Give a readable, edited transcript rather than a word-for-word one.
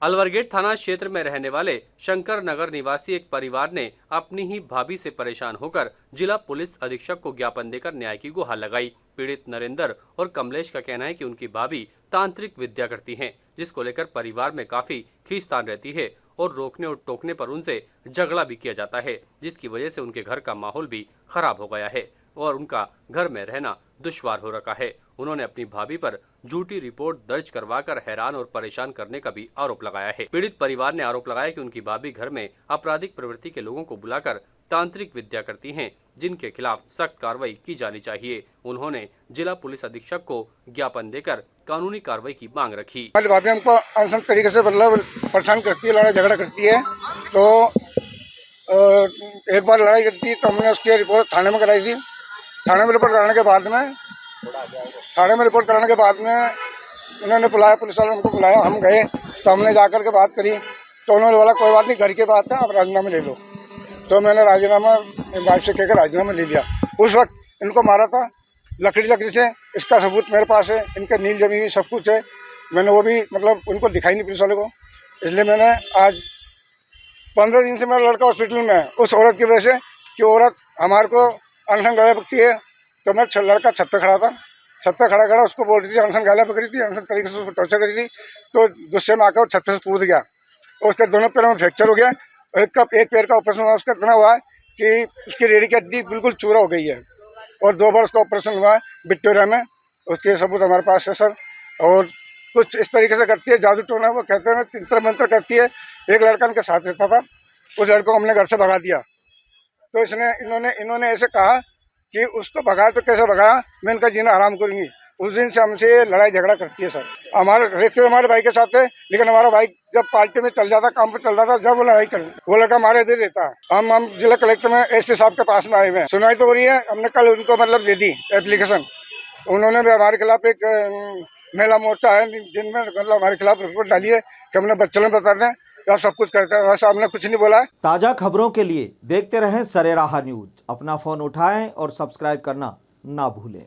अलवरगेट थाना क्षेत्र में रहने वाले शंकर नगर निवासी एक परिवार ने अपनी ही भाभी से परेशान होकर जिला पुलिस अधीक्षक को ज्ञापन देकर न्याय की गुहार लगाई। पीड़ित नरेंद्र और कमलेश का कहना है कि उनकी भाभी तांत्रिक विद्या करती हैं, जिसको लेकर परिवार में काफी खींचतान रहती है और रोकने और टोकने पर उनसे झगड़ा भी किया जाता है, जिसकी वजह से उनके घर का माहौल भी खराब हो गया है और उनका घर में रहना दुश्वार हो रखा है। उन्होंने अपनी भाभी पर झूठी रिपोर्ट दर्ज करवाकर हैरान और परेशान करने का भी आरोप लगाया है। पीड़ित परिवार ने आरोप लगाया कि उनकी भाभी घर में आपराधिक प्रवृत्ति के लोगों को बुलाकर तांत्रिक विद्या करती हैं, जिनके खिलाफ सख्त कार्रवाई की जानी चाहिए। उन्होंने जिला पुलिस अधीक्षक को ज्ञापन देकर कानूनी कार्रवाई की मांग रखी। हमारी भाभी हमको अनशन तरीके से मतलब परेशान करती है, लड़ाई झगड़ा करती है। तो एक बार लड़ाई करती तो हमने उसकी रिपोर्ट थाने में कराई थी। थाने में रिपोर्ट कराने के बाद में उन्होंने बुलाया, पुलिस वालों ने हमको बुलाया, हम गए तो हमने जाकर के बात करी तो उन्होंने बोला कोई बात नहीं, घर की बात है, आप राजीनामा ले लो। तो मैंने राजीनामा वाइफ से कहकर राजीनामा ले लिया। उस वक्त इनको मारा था लकड़ी से, इसका सबूत मेरे पास है, इनके नील जमी हुई सब कुछ है। मैंने वो भी मतलब उनको दिखाई नहीं पुलिस वाले को, इसलिए मैंने आज 15 दिन से मेरा लड़का हॉस्पिटल में है उस औरत की वजह से कि औरत हमारे को अनशन गाला बकती है। तो मैं लड़का छत पे खड़ा था, छत पे खड़ा उसको बोल रही थी अनशन गाला पकड़ी थी, अनशन तरीके से उसको टॉर्चर करी थी। तो गुस्से में आकर छत से कूद गया और उसके दोनों पैरों में फ्रैक्चर हो गया। एक पैर का ऑपरेशन हुआ, उसका इतना हुआ है कि उसकी रीढ़ की हड्डी बिल्कुल चूरा हो गई है। और 2 बार उसका ऑपरेशन हुआ है विक्टोरिया में, उसके सबूत हमारे पास है सर। और कुछ इस तरीके से करती है, जादू टोना वो कहते हैं, तंत्र मंत्र करती है। एक लड़का उनके साथ रहता था, उस लड़को को हमने घर से भगा दिया। तो इन्होंने ऐसे कहा कि उसको भगाया तो कैसे भगाया, मैं इनका जीना हराम करूंगी। उस दिन से हमसे लड़ाई झगड़ा करती है सर। हमारे भाई के साथ है, लेकिन हमारा भाई जब पार्टी में चल जाता, काम पर चल जाता, जब वो लड़ाई कर, वो लड़का हमारे इधर रहता है। हम जिला कलेक्टर में एसपी साहब के पास में आए हुए हैं, सुनवाई तो हो रही है। हमने कल उनको मतलब दे दी एप्लीकेशन। उन्होंने भी हमारे खिलाफ एक महिला मोर्चा है जिनमें मतलब हमारे खिलाफ रिपोर्ट डाली है कि हमने बच्चों बता दें या सब कुछ करते हैं, वैसा हमने कुछ नहीं बोला है। ताजा खबरों के लिए देखते रहें सरेराह न्यूज। अपना फोन उठाएं और सब्सक्राइब करना ना भूलें।